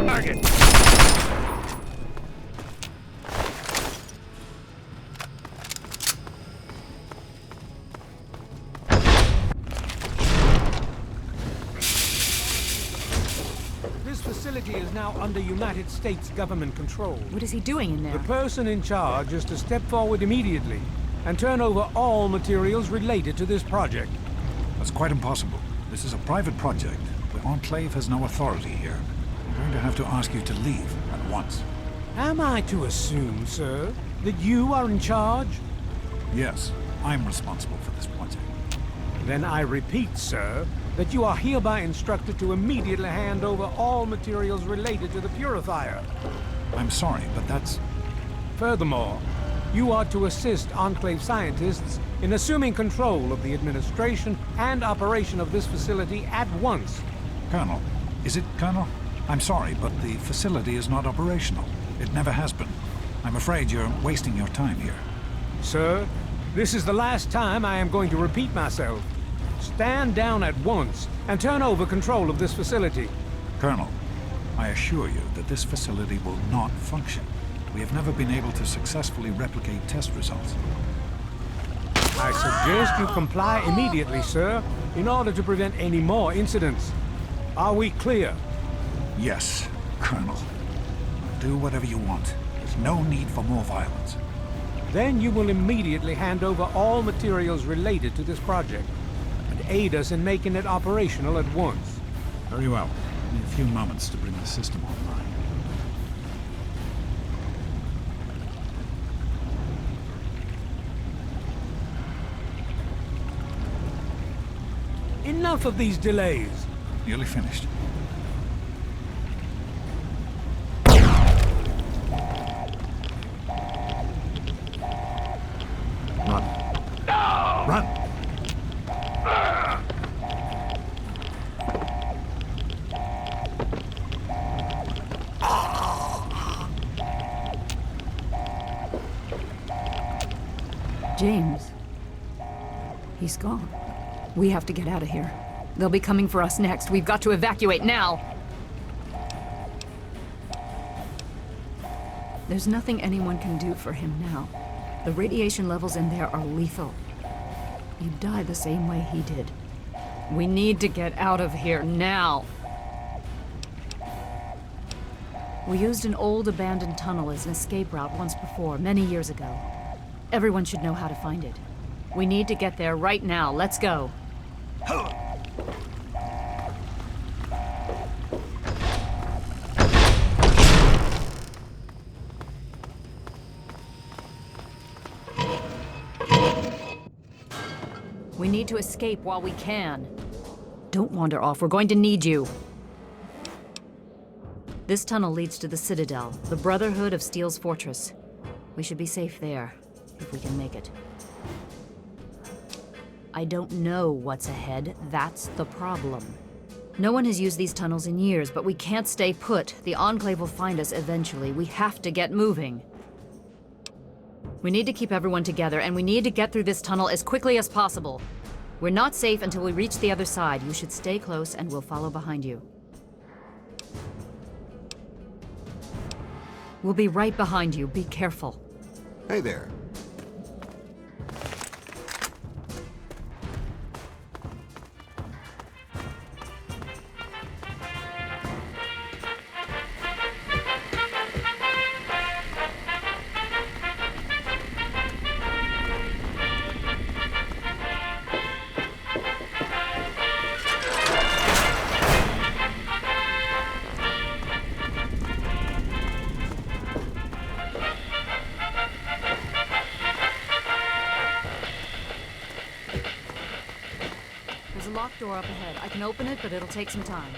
Target! This facility is now under United States government control. What is he doing in there? The person in charge is to step forward immediately and turn over all materials related to this project. That's quite impossible. This is a private project. The Enclave has no authority here. I'm going to have to ask you to leave at once. Am I to assume, sir, that you are in charge? Yes, I'm responsible for this project. Then I repeat, sir, that you are hereby instructed to immediately hand over all materials related to the purifier. I'm sorry, but that's... Furthermore, you are to assist Enclave scientists in assuming control of the administration and operation of this facility at once. Colonel. Is it, Colonel? I'm sorry, but the facility is not operational. It never has been. I'm afraid you're wasting your time here. Sir, this is the last time I am going to repeat myself. Stand down at once and turn over control of this facility. Colonel, I assure you that this facility will not function. We have never been able to successfully replicate test results. I suggest you comply immediately, sir, in order to prevent any more incidents. Are we clear? Yes, Colonel. Do whatever you want. There's no need for more violence. Then you will immediately hand over all materials related to this project and aid us in making it operational at once. Very well. Need a few moments to bring the system online. Enough of these delays. Nearly finished. Run. Run! James. He's gone. We have to get out of here. They'll be coming for us next. We've got to evacuate now! There's nothing anyone can do for him now. The radiation levels in there are lethal. You'd die the same way he did. We need to get out of here now! We used an old abandoned tunnel as an escape route once before, many years ago. Everyone should know how to find it. We need to get there right now. Let's go. We need to escape while we can. Don't wander off. We're going to need you. This tunnel leads to the Citadel, the Brotherhood of Steel's fortress. We should be safe there, if we can make it. I don't know what's ahead. That's the problem. No one has used these tunnels in years, but we can't stay put. The Enclave will find us eventually. We have to get moving. We need to keep everyone together, and we need to get through this tunnel as quickly as possible. We're not safe until we reach the other side. You should stay close, and we'll follow behind you. We'll be right behind you. Be careful. Hey there. There's a locked door up ahead. I can open it, but it'll take some time.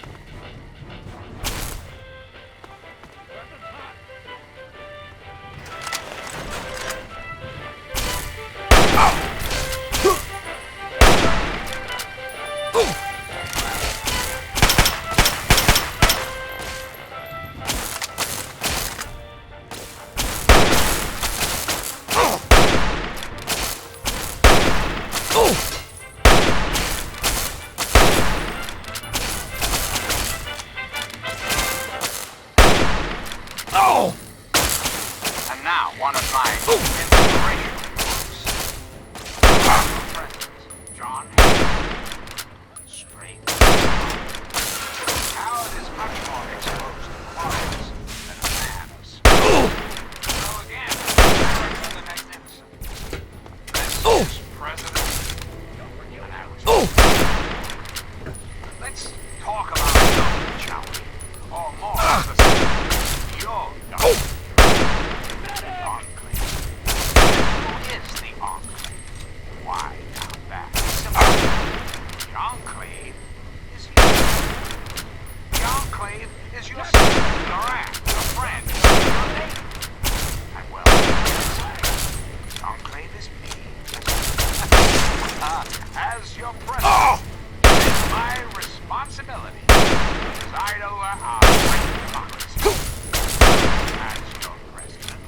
Now, one of my inspirational books. President John Straight. Howard is much more exposed to quarrels than a man's. So again, America the Magnificent. This is President. And I was. Let's talk about government, shall we? Or more specifically, your government. The Enclave. Who is the Enclave? Why, now that's simple. The Enclave is you. The Enclave is your sister, your aunt, your friend, your neighbor. And well, the Enclave is me. As your president, it's my responsibility to preside over our great democracy. As your president,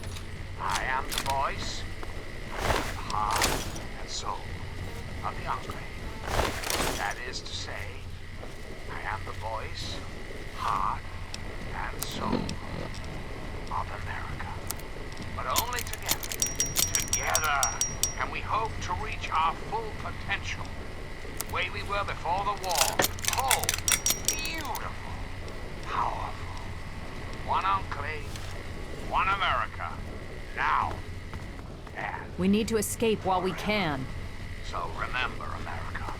I am the voice, I am the heart and soul of the Enclave. That is to say, I am the voice, heart, and soul of America. But only together. Together can we hope to reach our full potential. The way we were before the war. Whole, beautiful, powerful. One Enclave, one America. Now. And We need to escape while we can. so remember, America.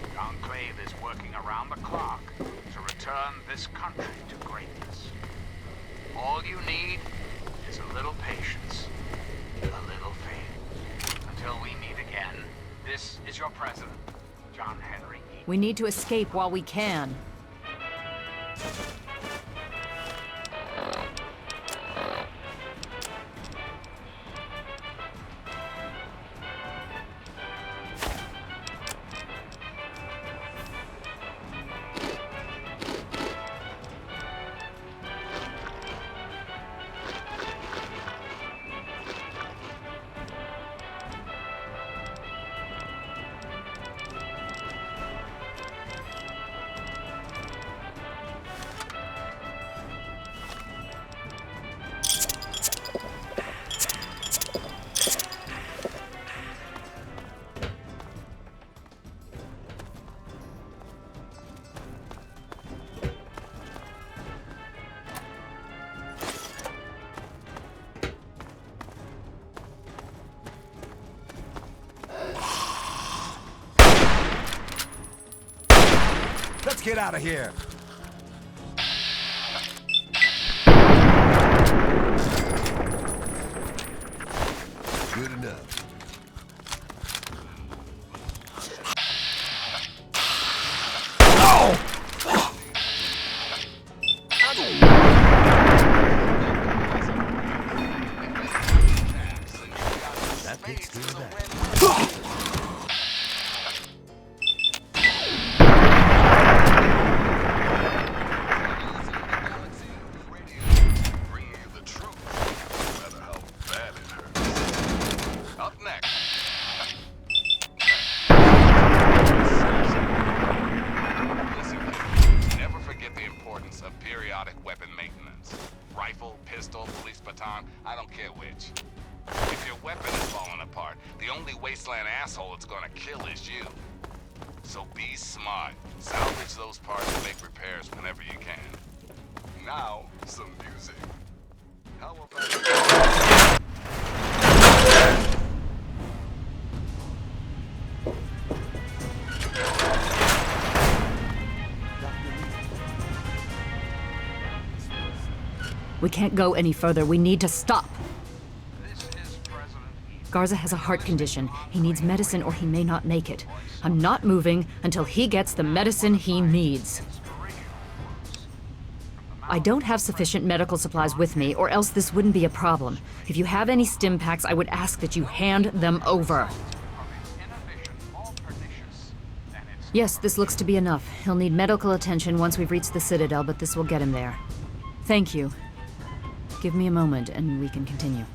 The Enclave is working around the clock to return this country to greatness. All you need is a little patience, a little faith. Until we meet again, this is your president, John Henry Eaton. We need to escape while we can. Let's get out of here. Good enough. That takes care of that. Bringing you the truth, no matter how bad it hurts. Up next. Listen, kids, never forget the importance of periodic weapon maintenance. Rifle, pistol, police baton, I don't care which. If your weapon is falling apart, the only wasteland asshole it's gonna kill is you. So be smart. Salvage those parts and make repairs whenever you can. Now, some music. How about... We can't go any further. We need to stop. This is President Eaton. Garza has a heart condition. He needs medicine or he may not make it. I'm not moving until he gets the medicine he needs. I don't have sufficient medical supplies with me, or else this wouldn't be a problem. If you have any stim packs, I would ask that you hand them over. Yes, this looks to be enough. He'll need medical attention once we've reached the Citadel, but this will get him there. Thank you. Give me a moment and we can continue.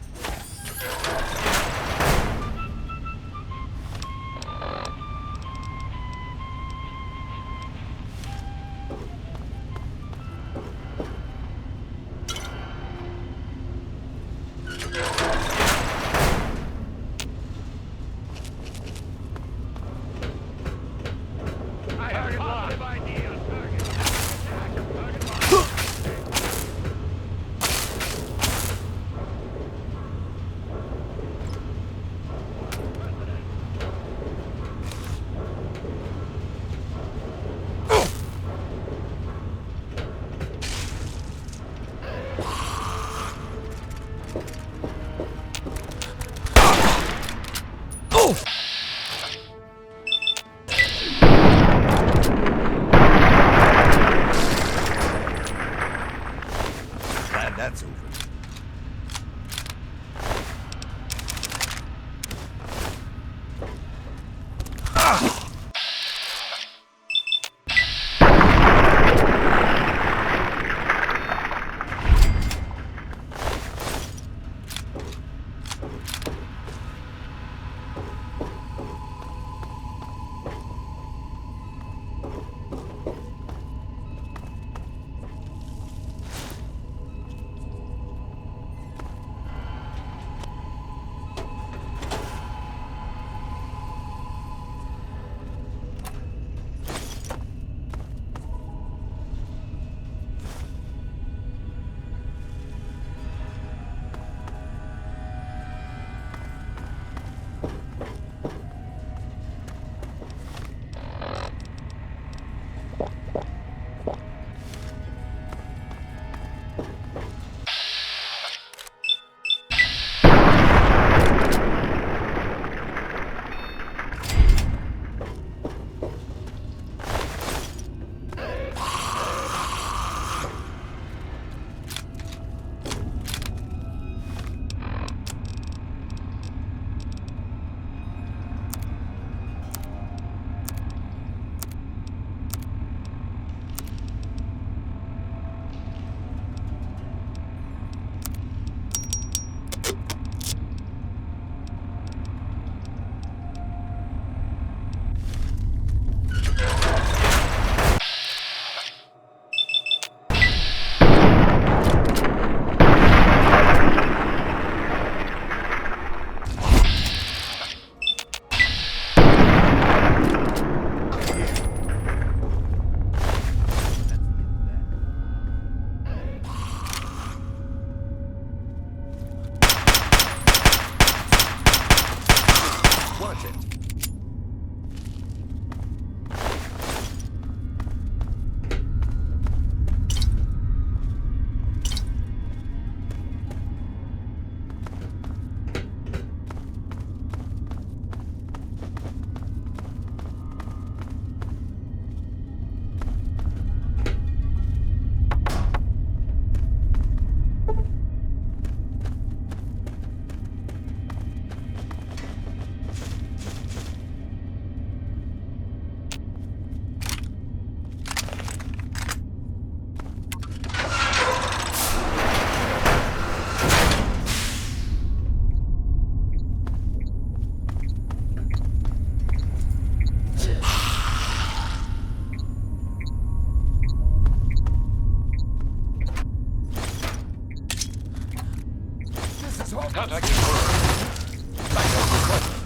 Contact confirmed. Backup requested.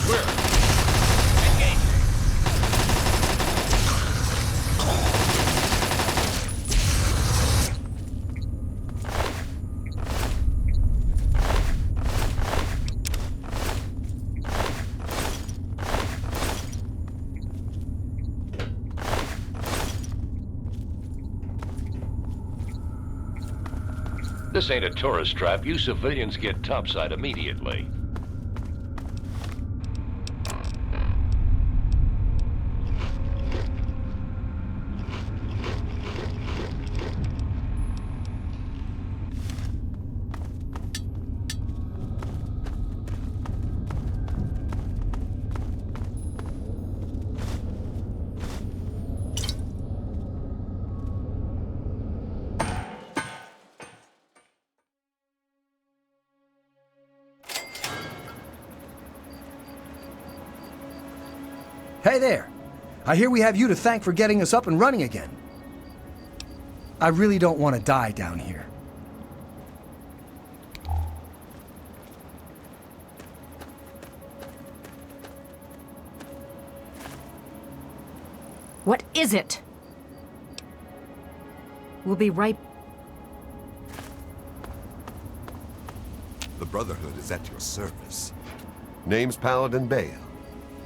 Where? Engage. This ain't a tourist trap. You civilians get topside immediately. Hey there! I hear we have you to thank for getting us up and running again. I really don't want to die down here. What is it? We'll be right... The Brotherhood is at your service. Name's Paladin Bale.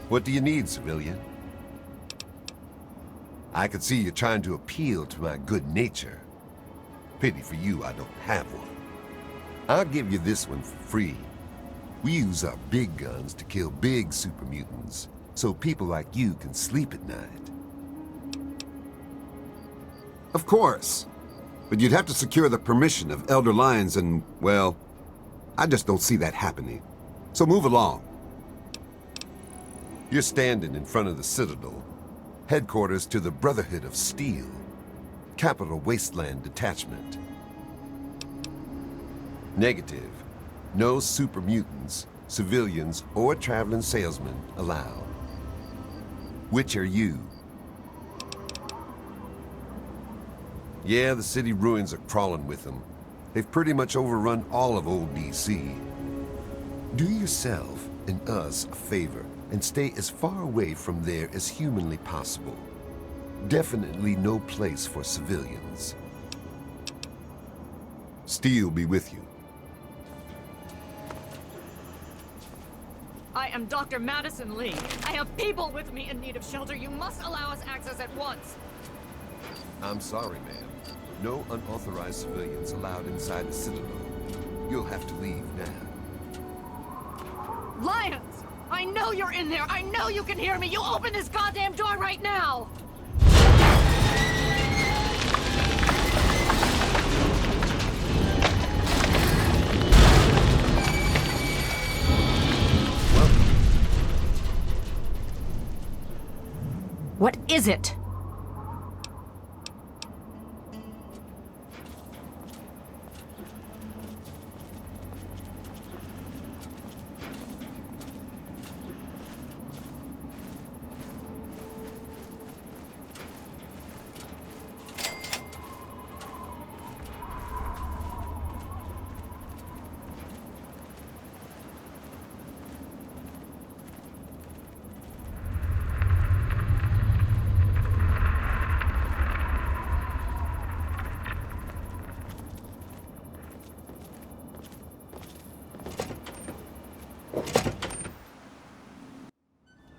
What do you need, civilian? I can see you're trying to appeal to my good nature. Pity for you I don't have one. I'll give you this one for free. We use our big guns to kill big super mutants, so people like you can sleep at night. Of course. But you'd have to secure the permission of Elder Lyons and, well, I just don't see that happening. So move along. You're standing in front of the Citadel, headquarters to the Brotherhood of Steel, Capital Wasteland Detachment. Negative. No super mutants, civilians, or traveling salesmen allowed. Which are you? Yeah, the city ruins are crawling with them. They've pretty much overrun all of old DC. Do yourself and us a favor and stay as far away from there as humanly possible. Definitely no place for civilians. Steel be with you. I am Dr. Madison Lee. I have people with me in need of shelter. You must allow us access at once. I'm sorry, ma'am. No unauthorized civilians allowed inside the Citadel. You'll have to leave now. Lyons! I know you're in there! I know you can hear me! You open this goddamn door right now! What is it?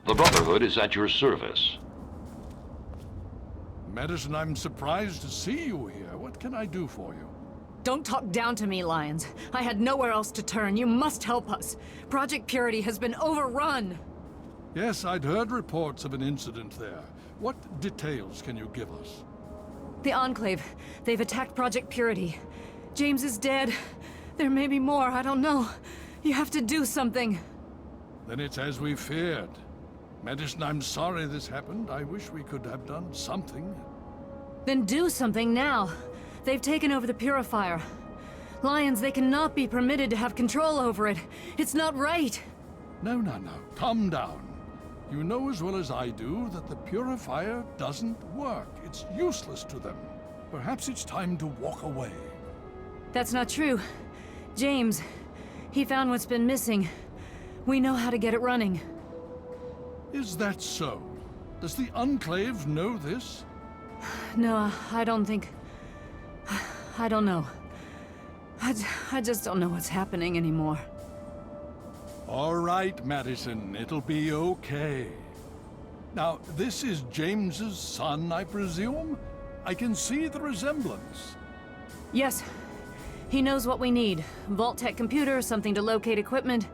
The Brotherhood is at your service. Madison, I'm surprised to see you here. What can I do for you? Don't talk down to me, Lyons. I had nowhere else to turn. You must help us. Project Purity has been overrun. Yes, I'd heard reports of an incident there. What details can you give us? The Enclave. They've attacked Project Purity. James is dead. There may be more. I don't know. You have to do something. Then it's as we feared. Madison, I'm sorry this happened. I wish we could have done something. Then do something now. They've taken over the Purifier. Lyons, they cannot be permitted to have control over it. It's not right. No. Calm down. You know as well as I do that the Purifier doesn't work. It's useless to them. Perhaps it's time to walk away. That's not true. James, he found what's been missing. We know how to get it running. Is that so? Does the Enclave know this? No, I don't think... I don't know. I just don't know what's happening anymore. All right, Madison. It'll be okay. Now, this is James's son, I presume? I can see the resemblance. Yes. He knows what we need. Vault-Tec computer, something to locate equipment.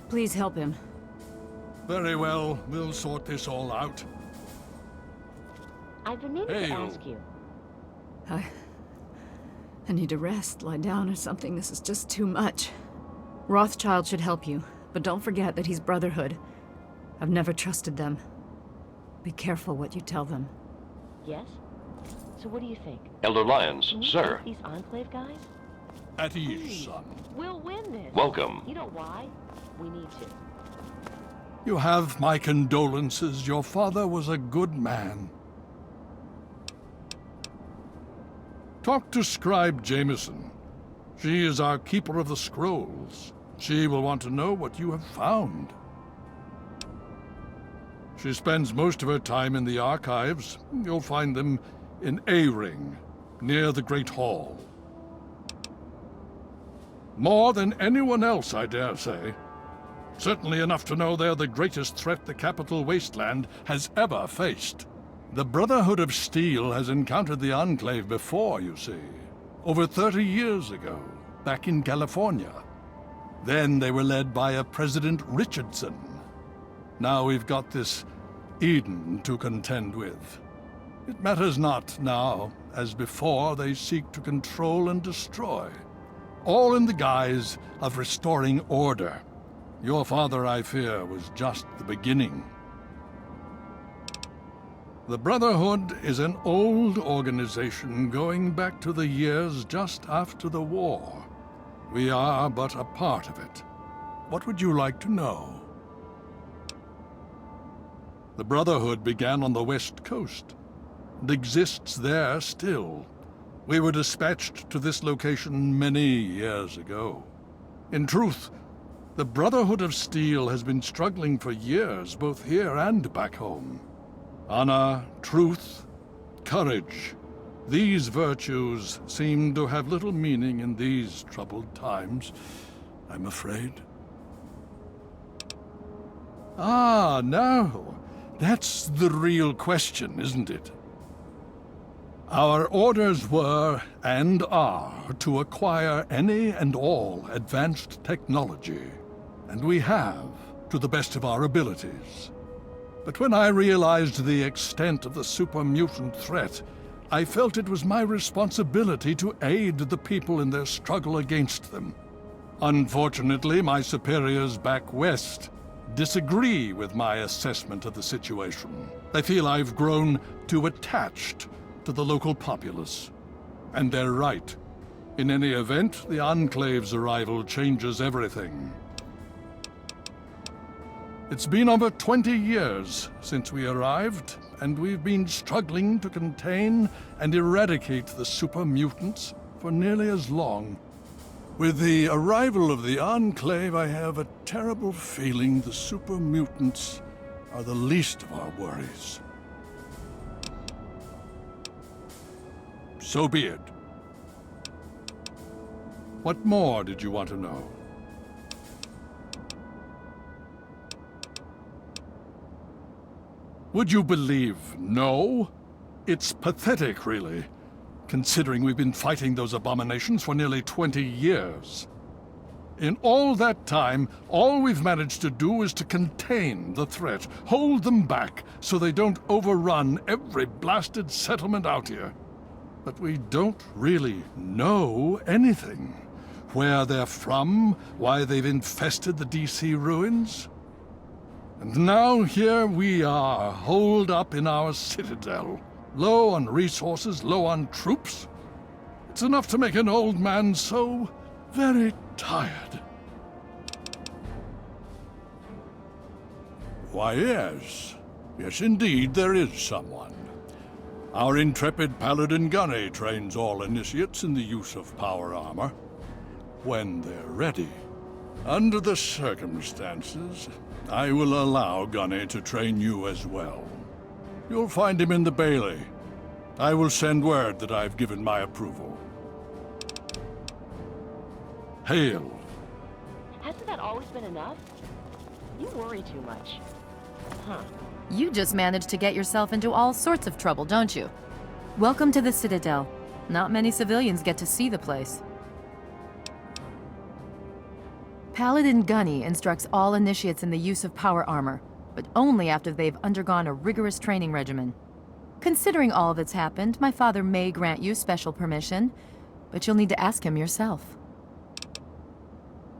Please help him. Very well. We'll sort this all out. I've been meaning to ask you. I need to rest, lie down or something. This is just too much. Rothschild should help you, but don't forget that he's Brotherhood. I've never trusted them. Be careful what you tell them. Yes? So what do you think? Elder Lyons, Can we sir. help these Enclave guys? At ease, son. We'll win this. Welcome. You know why? We need to. You have my condolences. Your father was a good man. Talk to Scribe Jameson. She is our keeper of the scrolls. She will want to know what you have found. She spends most of her time in the archives. You'll find them in A-Ring, near the Great Hall. More than anyone else, I dare say. Certainly enough to know they're the greatest threat the Capital Wasteland has ever faced. The Brotherhood of Steel has encountered the Enclave before, you see. Over 30 years ago, back in California. Then they were led by a President Richardson. Now we've got this Eden to contend with. It matters not now. As before, they seek to control and destroy. All in the guise of restoring order. Your father, I fear, was just the beginning. The Brotherhood is an old organization going back to the years just after the war. We are but a part of it. What would you like to know? The Brotherhood began on the West Coast and exists there still. We were dispatched to this location many years ago. In truth, the Brotherhood of Steel has been struggling for years, both here and back home. Honor, truth, courage. These virtues seem to have little meaning in these troubled times, I'm afraid. Ah, now, that's the real question, isn't it? Our orders were, and are, to acquire any and all advanced technology. And we have, to the best of our abilities. But when I realized the extent of the super-mutant threat, I felt it was my responsibility to aid the people in their struggle against them. Unfortunately, my superiors back west disagree with my assessment of the situation. They feel I've grown too attached to the local populace. And they're right. In any event, the Enclave's arrival changes everything. It's been over 20 years since we arrived, and we've been struggling to contain and eradicate the super mutants for nearly as long. With the arrival of the Enclave, I have a terrible feeling the super mutants are the least of our worries. So be it. What more did you want to know? Would you believe no? It's pathetic, really, considering we've been fighting those abominations for nearly 20 years. In all that time, all we've managed to do is to contain the threat, hold them back so they don't overrun every blasted settlement out here. But we don't really know anything. Where they're from, why they've infested the DC ruins. And now here we are, holed up in our citadel. Low on resources, low on troops. It's enough to make an old man so very tired. Why, yes. Yes, indeed, there is someone. Our intrepid Paladin Gunny trains all initiates in the use of power armor. When they're ready. Under the circumstances, I will allow Gunny to train you as well. You'll find him in the Bailey. I will send word that I've given my approval. Hail. Hasn't that always been enough? You worry too much. Huh. You just managed to get yourself into all sorts of trouble, don't you? Welcome to the Citadel. Not many civilians get to see the place. Paladin Gunny instructs all initiates in the use of power armor, but only after they've undergone a rigorous training regimen. Considering all that's happened, my father may grant you special permission, but you'll need to ask him yourself.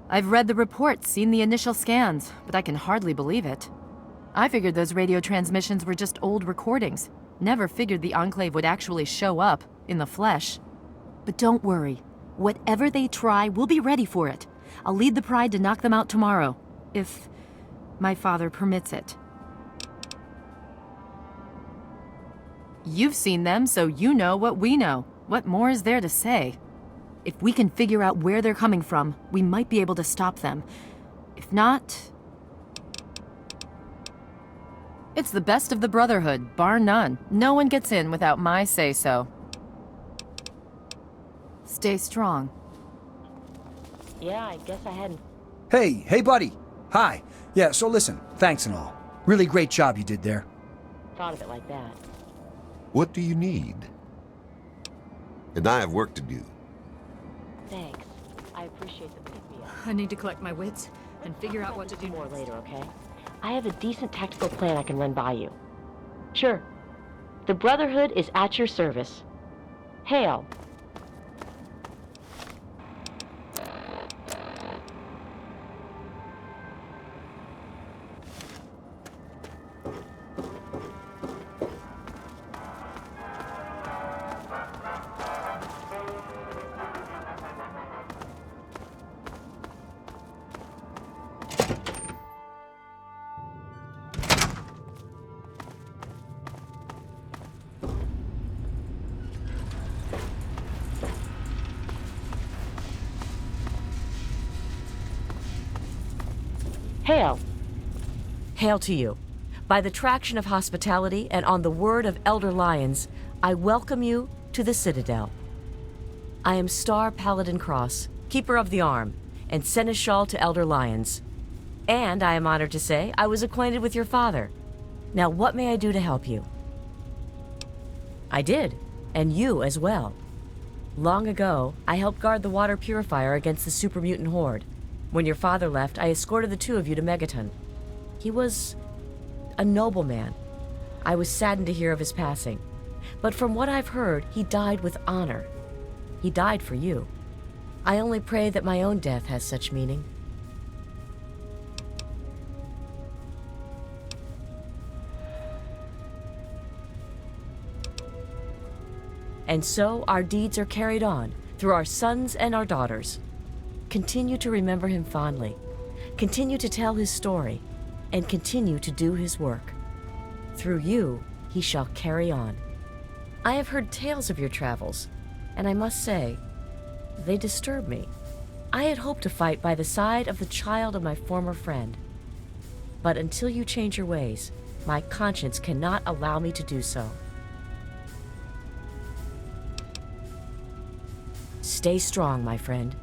I've read the reports, seen the initial scans, but I can hardly believe it. I figured those radio transmissions were just old recordings. Never figured the Enclave would actually show up, in the flesh. But don't worry. Whatever they try, we'll be ready for it. I'll lead the Pride to knock them out tomorrow, if my father permits it. You've seen them, so you know what we know. What more is there to say? If we can figure out where they're coming from, we might be able to stop them. If not... It's the best of the Brotherhood, bar none. No one gets in without my say-so. Stay strong. Yeah, I guess I hadn't... Hey, buddy. Hi. Yeah, so listen, thanks and all. Really great job you did there. thought of it like that. What do you need? And I have work to do. Thanks. I appreciate the pick-me-up. I need to collect my wits and figure out what to do more next. later, okay? I have a decent tactical plan I can run by you. Sure. The Brotherhood is at your service. Hail. Hail. Hail to you. By the traction of hospitality and on the word of Elder Lyons, I welcome you to the Citadel. I am Star Paladin Cross, Keeper of the Arm, and Seneschal to Elder Lyons. And I am honored to say I was acquainted with your father. Now what may I do to help you? I did, and you as well. Long ago, I helped guard the water purifier against the super mutant horde. When your father left, I escorted the two of you to Megaton. He was a nobleman. I was saddened to hear of his passing. But from what I've heard, he died with honor. He died for you. I only pray that my own death has such meaning. And so our deeds are carried on through our sons and our daughters. Continue to remember him fondly. Continue to tell his story, and continue to do his work. Through you, he shall carry on. I have heard tales of your travels, and I must say, they disturb me. I had hoped to fight by the side of the child of my former friend. But until you change your ways, my conscience cannot allow me to do so. Stay strong, my friend.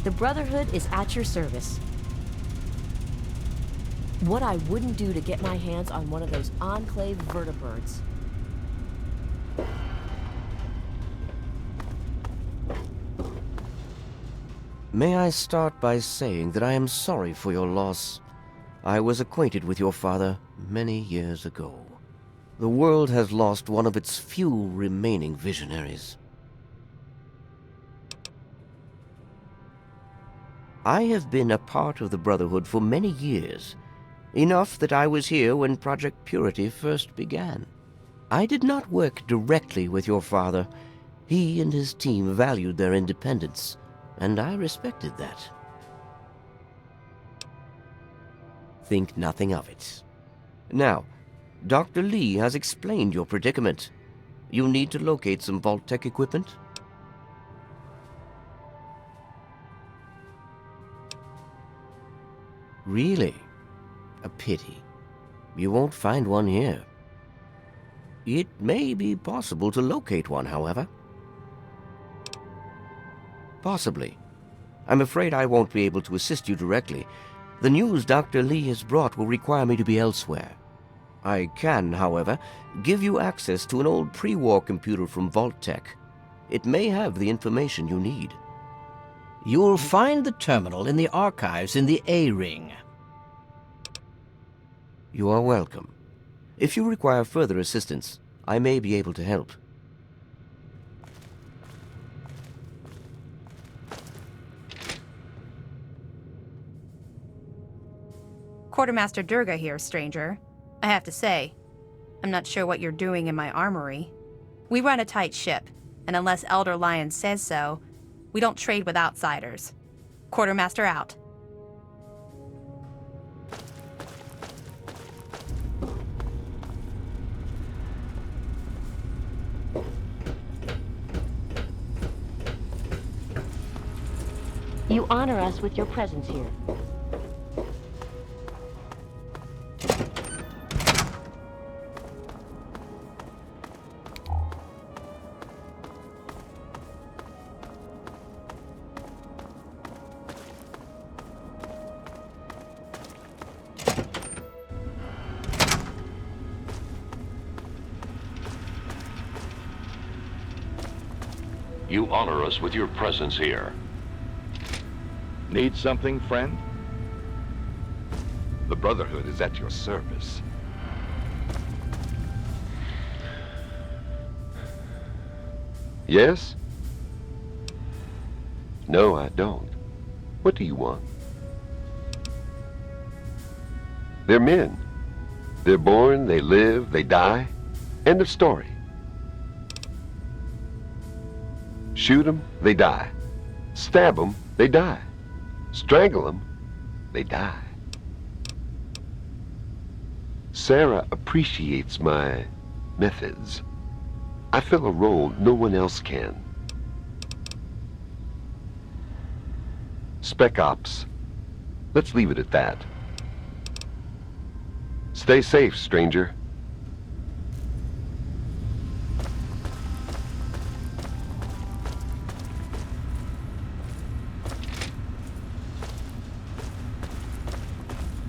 The Brotherhood is at your service. What I wouldn't do to get my hands on one of those Enclave vertibirds. May I start by saying that I am sorry for your loss. I was acquainted with your father many years ago. The world has lost one of its few remaining visionaries. I have been a part of the Brotherhood for many years, enough that I was here when Project Purity first began. I did not work directly with your father. He and his team valued their independence, and I respected that. Think nothing of it. Now, Dr. Lee has explained your predicament. You need to locate some Vault-Tec equipment? Really? A pity. You won't find one here. It may be possible to locate one, however. Possibly. I'm afraid I won't be able to assist you directly. The news Dr. Lee has brought will require me to be elsewhere. I can, however, give you access to an old pre-war computer from Vault-Tec. It may have the information you need. You'll find the terminal in the archives in the A-Ring. You are welcome. If you require further assistance, I may be able to help. Quartermaster Durga here, stranger. I have to say, I'm not sure what you're doing in my armory. We run a tight ship, and unless Elder Lyons says so, we don't trade with outsiders. Quartermaster out. You honor us with your presence here. You honor us with your presence here. Need something, friend? The Brotherhood is at your service. Yes? No, I don't. What do you want? They're men. They're born, they live, they die. End of story. Shoot them, they die. Stab them, they die. Strangle them, they die. Sarah appreciates my methods. I fill a role no one else can. Spec Ops. Let's leave it at that. Stay safe, stranger.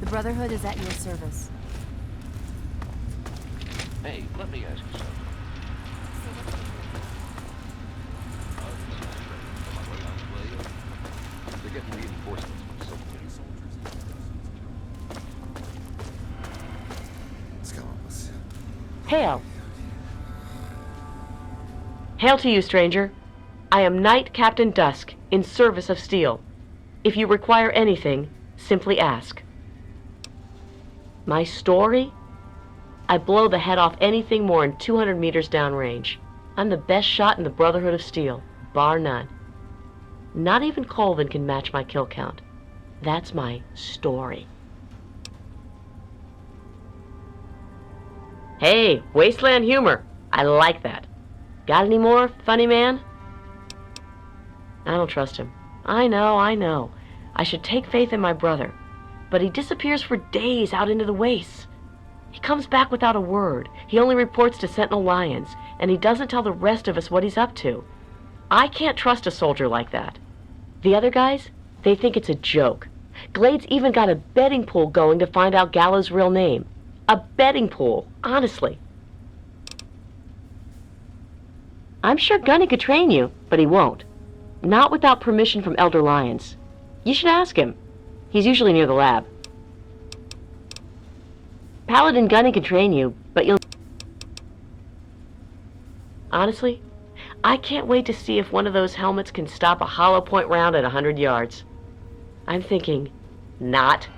The Brotherhood is at your service. Hey, let me ask you something. They're getting reinforcements from so many soldiers. Hail. Hail to you, stranger. I am Knight Captain Dusk, in service of Steel. If you require anything, simply ask. My story? I blow the head off anything more than 200 meters downrange. I'm the best shot in the Brotherhood of Steel, bar none. Not even Colvin can match my kill count. That's my story. Hey, wasteland humor. I like that. Got any more, funny man? I don't trust him. I know. I should take faith in my brother. But he disappears for days out into the wastes. He comes back without a word. He only reports to Sentinel Lions, and he doesn't tell the rest of us what he's up to. I can't trust a soldier like that. The other guys, they think it's a joke. Glade's even got a betting pool going to find out Gallo's real name. A betting pool, honestly. I'm sure Gunny could train you, but he won't. Not without permission from Elder Lyons. You should ask him. He's usually near the lab. Paladin Gunny can train you, but you'll... Honestly, I can't wait to see if one of those helmets can stop a hollow point round at 100 yards. I'm thinking, not.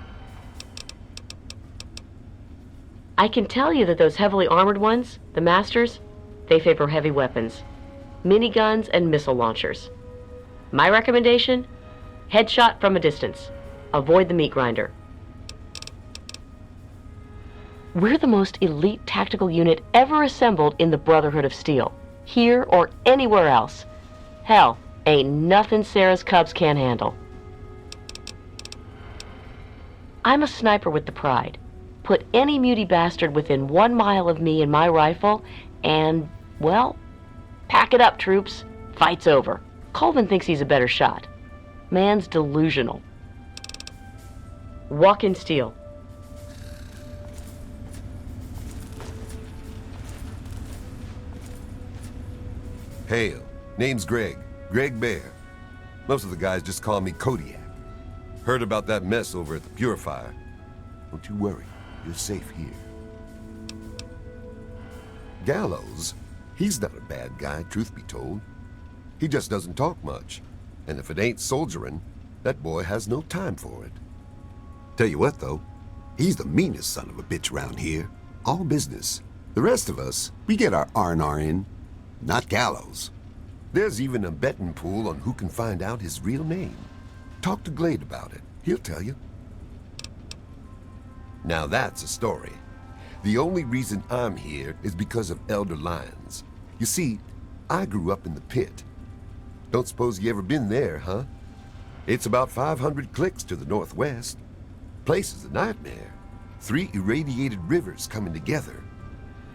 I can tell you that those heavily armored ones, the Masters, they favor heavy weapons. Miniguns and missile launchers. My recommendation? Headshot from a distance. Avoid the meat grinder. We're the most elite tactical unit ever assembled in the Brotherhood of Steel. Here or anywhere else. Hell, ain't nothing Sarah's Cubs can't handle. I'm a sniper with the pride. Put any muty bastard within 1 mile of me and my rifle, and, well, pack it up, troops. Fight's over. Colvin thinks he's a better shot. Man's delusional. Walk in steel. Hail. Name's Greg. Greg Bear. Most of the guys just call me Kodiak. Heard about that mess over at the Purifier. Don't you worry. You're safe here. Gallows, he's not a bad guy, truth be told. He just doesn't talk much. And if it ain't soldiering, that boy has no time for it. Tell you what, though, he's the meanest son of a bitch around here. All business. The rest of us, we get our R&R in, not Gallows. There's even a betting pool on who can find out his real name. Talk to Glade about it. He'll tell you. Now that's a story. The only reason I'm here is because of Elder Lyons. You see, I grew up in the pit. Don't suppose you ever been there, huh? It's about 500 clicks to the northwest. Place is a nightmare. 3 irradiated rivers coming together.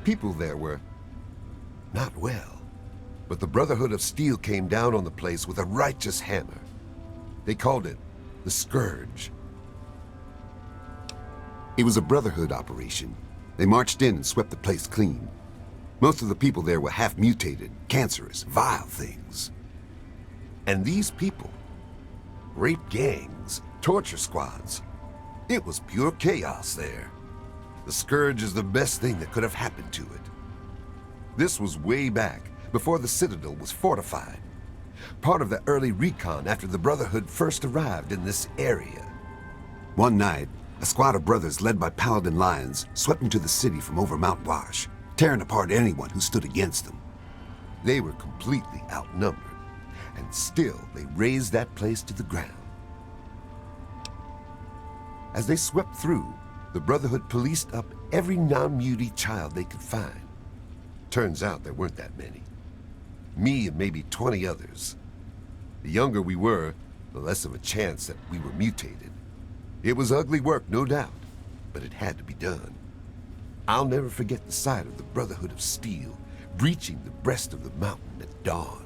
People there were not well. But the Brotherhood of Steel came down on the place with a righteous hammer. They called it the Scourge. It was a Brotherhood operation. They marched in and swept the place clean. Most of the people there were half-mutated, cancerous, vile things. And these people, rape gangs, torture squads, it was pure chaos there. The Scourge is the best thing that could have happened to it. This was way back, before the Citadel was fortified. Part of the early recon after the Brotherhood first arrived in this area. One night, a squad of brothers led by Paladin Lyons swept into the city from over Mount Wash, tearing apart anyone who stood against them. They were completely outnumbered, and still they razed that place to the ground. As they swept through, the Brotherhood policed up every non-mutie child they could find. Turns out there weren't that many. Me and maybe 20 others. The younger we were, the less of a chance that we were mutated. It was ugly work, no doubt, but it had to be done. I'll never forget the sight of the Brotherhood of Steel breaching the breast of the mountain at dawn.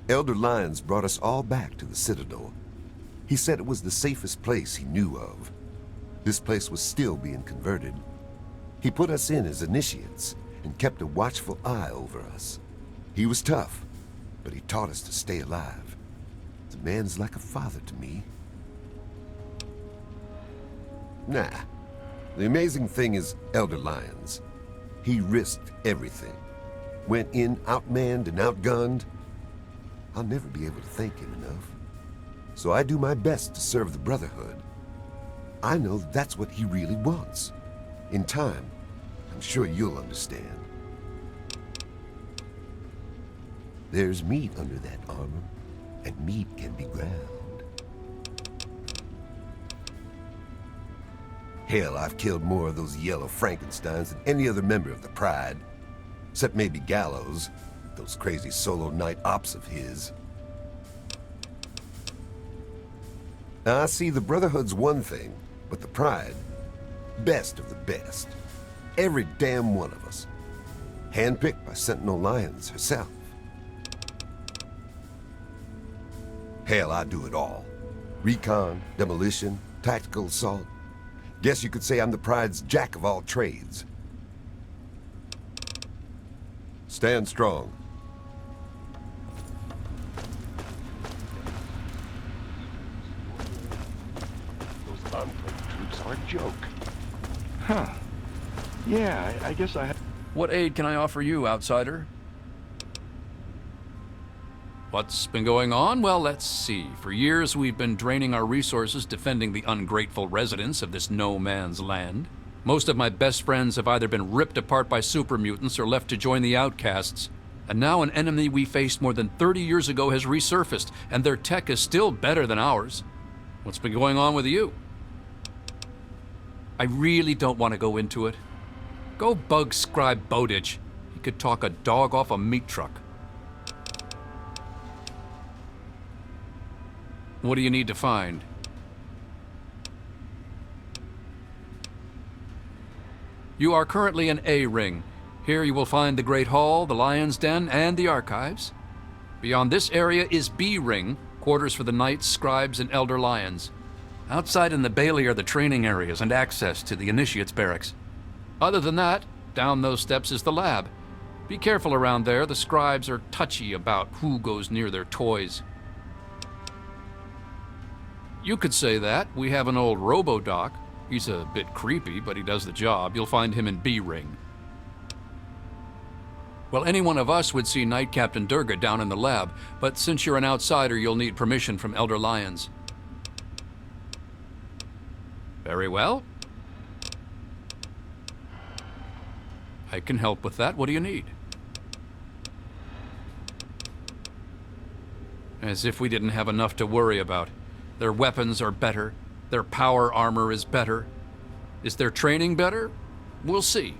Elder Lyons brought us all back to the Citadel. He said it was the safest place he knew of. This place was still being converted. He put us in as initiates and kept a watchful eye over us. He was tough, but he taught us to stay alive. The man's like a father to me. Nah. The amazing thing is Elder Lyons. He risked everything. Went in outmanned and outgunned. I'll never be able to thank him enough. So I do my best to serve the Brotherhood. I know that's what he really wants. In time, I'm sure you'll understand. There's meat under that armor, and meat can be ground. Hell, I've killed more of those yellow Frankensteins than any other member of the Pride. Except maybe Gallows, those crazy solo night ops of his. Now, I see the Brotherhood's one thing, but the Pride, best of the best. Every damn one of us. Handpicked by Sentinel Lyons herself. Hell, I do it all. Recon, demolition, tactical assault. Guess you could say I'm the Pride's jack of all trades. Stand strong. Those Enclave troops are a joke. Huh. Yeah, I guess I have... What aid can I offer you, outsider? What's been going on? Well, let's see. For years, we've been draining our resources defending the ungrateful residents of this no-man's land. Most of my best friends have either been ripped apart by super mutants or left to join the outcasts. And now an enemy we faced more than 30 years ago has resurfaced, and their tech is still better than ours. What's been going on with you? I really don't want to go into it. Go bug Scribe Bowditch. He could talk a dog off a meat truck. What do you need to find? You are currently in A Ring. Here you will find the Great Hall, the Lion's Den, and the Archives. Beyond this area is B Ring, quarters for the Knights, Scribes, and Elder Lions. Outside in the Bailey are the training areas and access to the Initiates Barracks. Other than that, down those steps is the lab. Be careful around there. The Scribes are touchy about who goes near their toys. You could say that. We have an old Robo-Doc. He's a bit creepy, but he does the job. You'll find him in B Ring. Well, any one of us would see Knight Captain Durga down in the lab, but since you're an outsider, you'll need permission from Elder Lyons. Very well. I can help with that. What do you need? As if we didn't have enough to worry about. Their weapons are better. Their power armor is better. Is their training better? We'll see.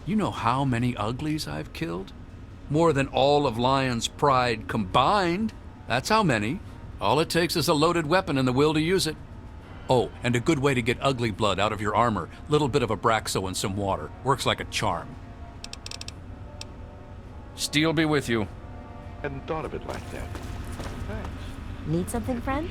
You know how many uglies I've killed? More than all of Lyon's Pride combined. That's how many. All it takes is a loaded weapon and the will to use it. Oh, and a good way to get ugly blood out of your armor. Little bit of Abraxo and some water. Works like a charm. Steel be with you. Hadn't thought of it like that. Thanks. Need something, friend?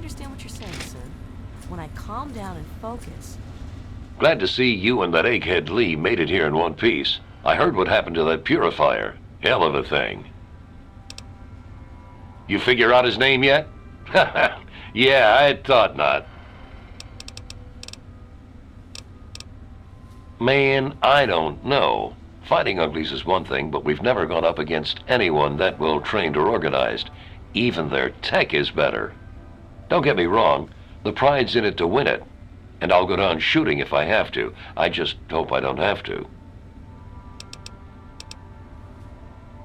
understand what you're saying, sir. When I calm down and focus... Glad to see you and that egghead Lee made it here in one piece. I heard what happened to that purifier. Hell of a thing. You figure out his name yet? Yeah, I thought not. Man, I don't know. Fighting uglies is one thing, but we've never gone up against anyone that well trained or organized. Even their tech is better. Don't get me wrong, the pride's in it to win it. And I'll go down shooting if I have to. I just hope I don't have to.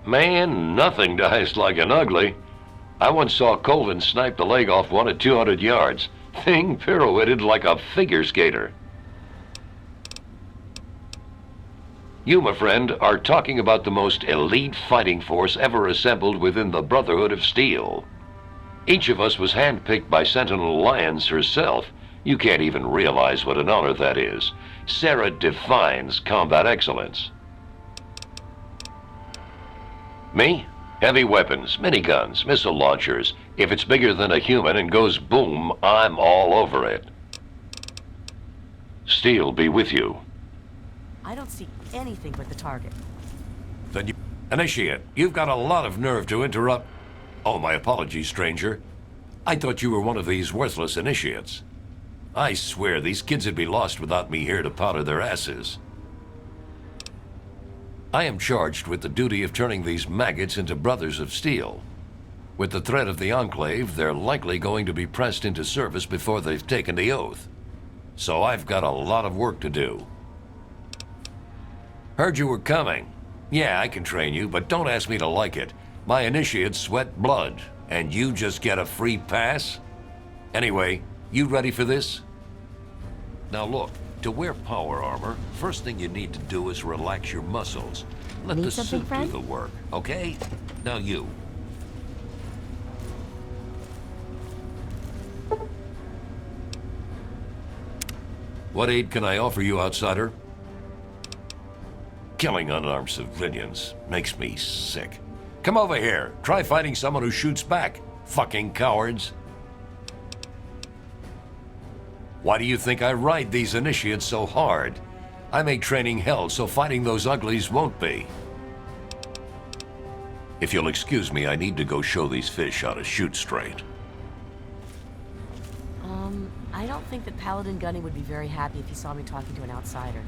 Man, nothing dies like an ugly. I once saw Colvin snipe the leg off one at 200 yards. Thing pirouetted like a figure skater. You, my friend, are talking about the most elite fighting force ever assembled within the Brotherhood of Steel. Each of us was handpicked by Sentinel Lyons herself. You can't even realize what an honor that is. Sarah defines combat excellence. Me? Heavy weapons, miniguns, missile launchers. If it's bigger than a human and goes boom, I'm all over it. Steel be with you. I don't see anything but the target. Then you... Initiate, you've got a lot of nerve to interrupt... Oh, my apologies, stranger. I thought you were one of these worthless initiates. I swear these kids would be lost without me here to powder their asses. I am charged with the duty of turning these maggots into brothers of steel. With the threat of the Enclave, they're likely going to be pressed into service before they've taken the oath. So I've got a lot of work to do. Heard you were coming. Yeah, I can train you, but don't ask me to like it. My initiates sweat blood, and you just get a free pass? Anyway, you ready for this? Now look, to wear power armor, first thing you need to do is relax your muscles. Let the suit do the work, okay? Now you. What aid can I offer you, outsider? Killing unarmed civilians makes me sick. Come over here. Try fighting someone who shoots back. Fucking cowards. Why do you think I ride these initiates so hard? I make training hell so fighting those uglies won't be. If you'll excuse me, I need to go show these fish how to shoot straight. I don't think that Paladin Gunny would be very happy if he saw me talking to an outsider.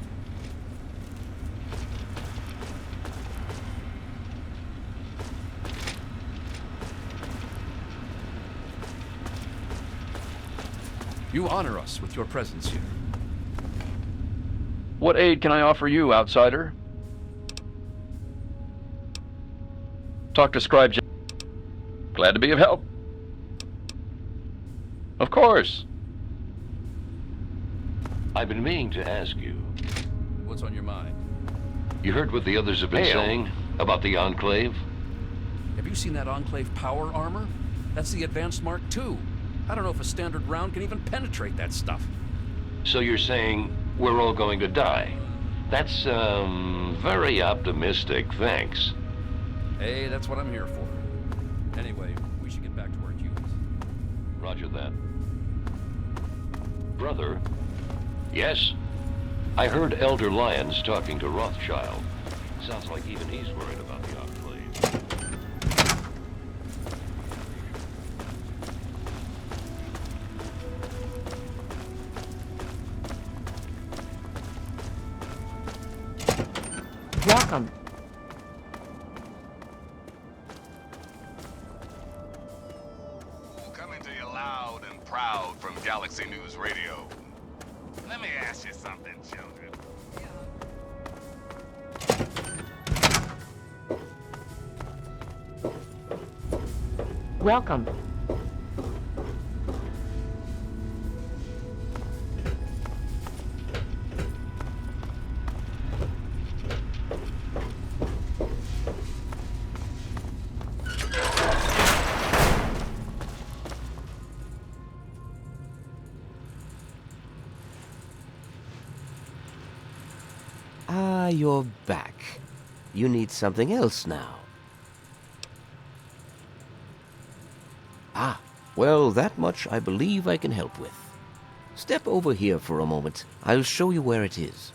You honor us with your presence here. What aid can I offer you, outsider? Talk to Scribe. Glad to be of help. Of course. I've been meaning to ask you. What's on your mind? You heard what the others have been saying about the Enclave? Have you seen that Enclave power armor? That's the Advanced Mark II. I don't know if a standard round can even penetrate that stuff. So you're saying we're all going to die? That's, very optimistic, thanks. Hey, that's what I'm here for. Anyway, we should get back to our duties. Roger that. Brother? Yes? I heard Elder Lyons talking to Rothschild. Sounds like even he's worried about the Enclave. Welcome. Coming to you loud and proud from Galaxy News Radio. Let me ask you something, children. Welcome. Ah, you're back. You need something else now. Ah, Well, that much I believe I can help with. Step over here for a moment. I'll show you where it is.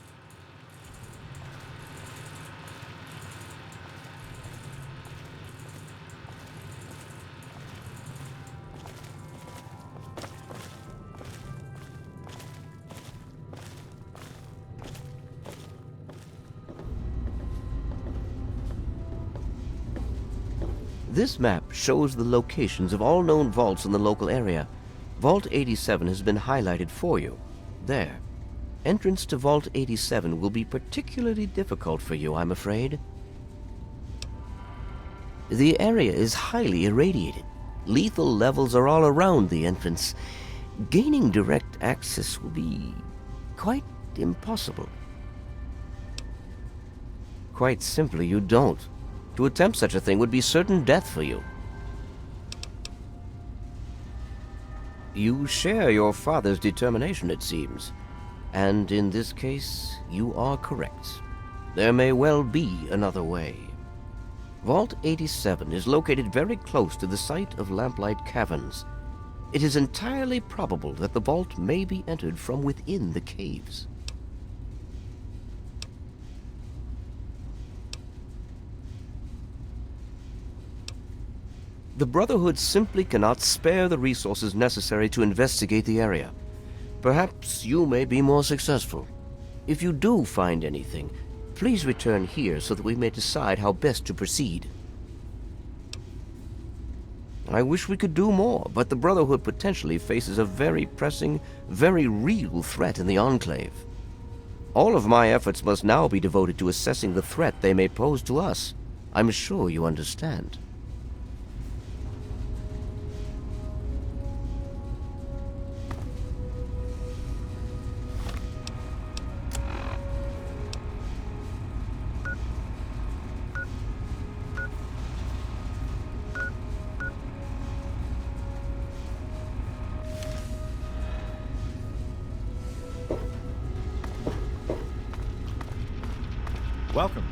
This map shows the locations of all known vaults in the local area. Vault 87 has been highlighted for you. There. Entrance to Vault 87 will be particularly difficult for you, I'm afraid. The area is highly irradiated. Lethal levels are all around the entrance. Gaining direct access will be quite impossible. Quite simply, you don't. To attempt such a thing would be certain death for you. You share your father's determination, it seems. And in this case, you are correct. There may well be another way. Vault 87 is located very close to the site of Lamplight Caverns. It is entirely probable that the vault may be entered from within the caves. The Brotherhood simply cannot spare the resources necessary to investigate the area. Perhaps you may be more successful. If you do find anything, please return here so that we may decide how best to proceed. I wish we could do more, but the Brotherhood potentially faces a very pressing, very real threat in the Enclave. All of my efforts must now be devoted to assessing the threat they may pose to us. I'm sure you understand. Welcome.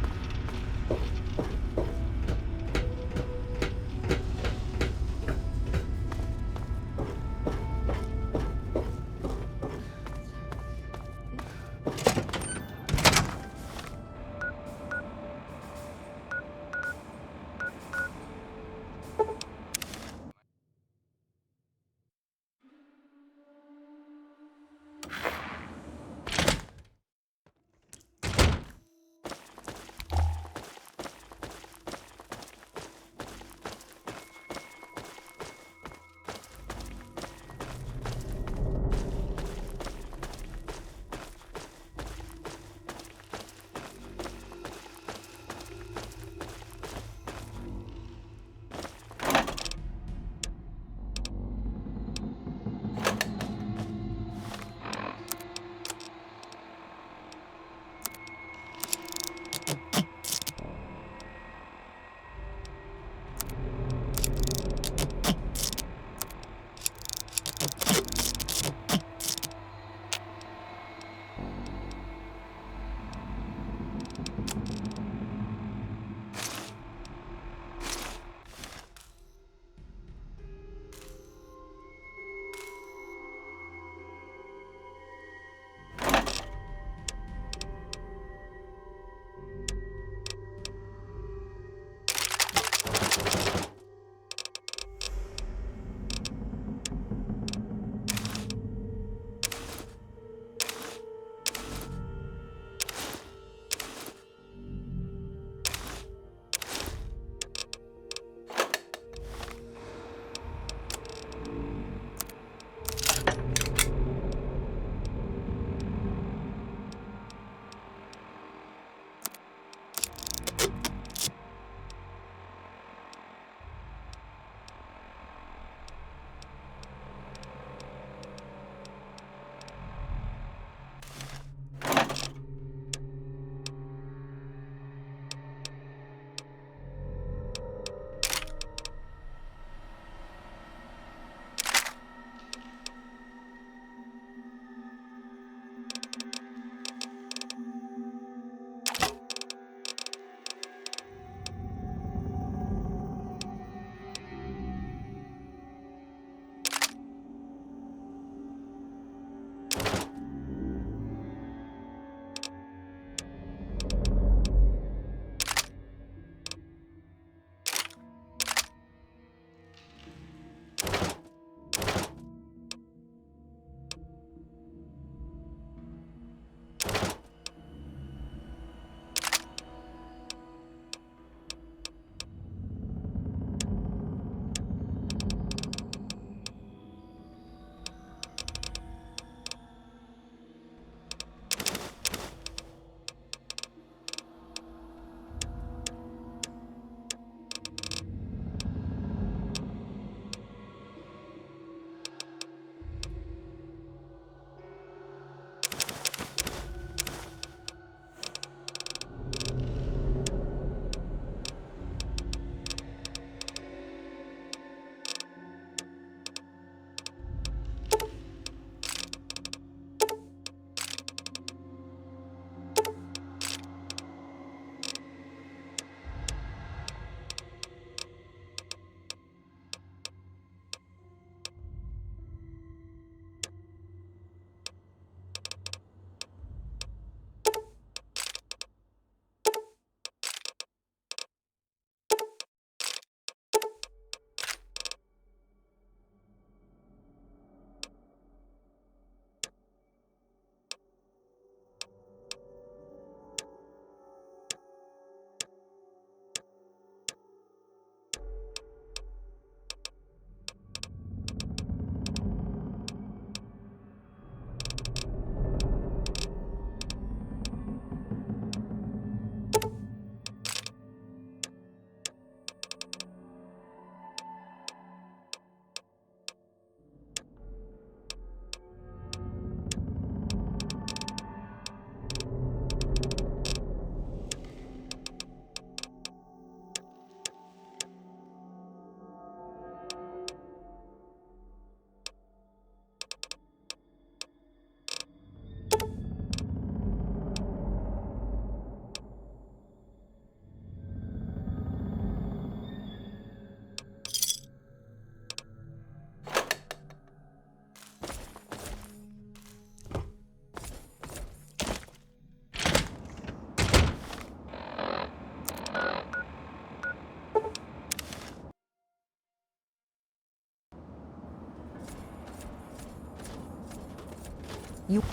You...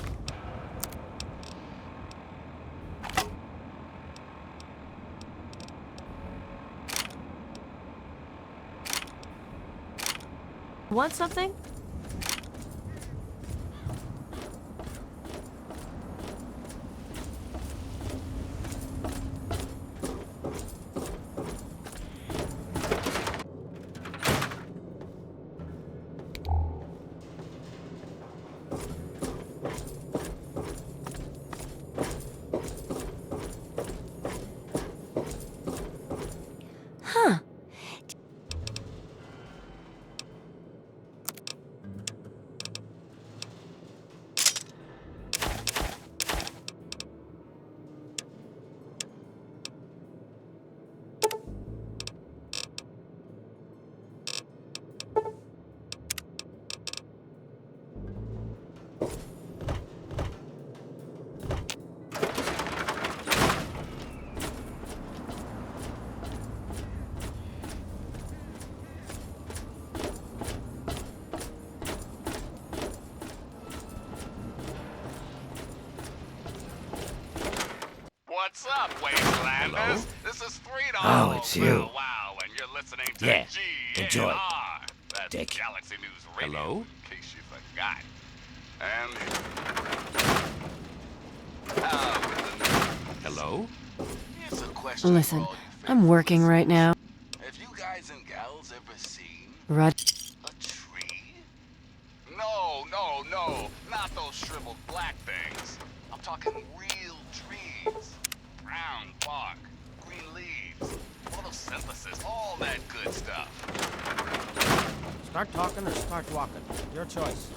Want something? Huh. What's up, Wastelanders? Hello? This is $3 Oh, it's you. per wow, and you're listening to Yeah, GNR. enjoy. That's Dick. Galaxy News Radio, Hello? in case you forgot. And... Hello? Here's a question Listen, for all you I'm working right now. Have you guys and gals ever seen Rud. a tree? No, not those shriveled black things. I'm talking real trees. Brown bark, green leaves, photosynthesis, all that good stuff. Start talking or start walking. Your choice.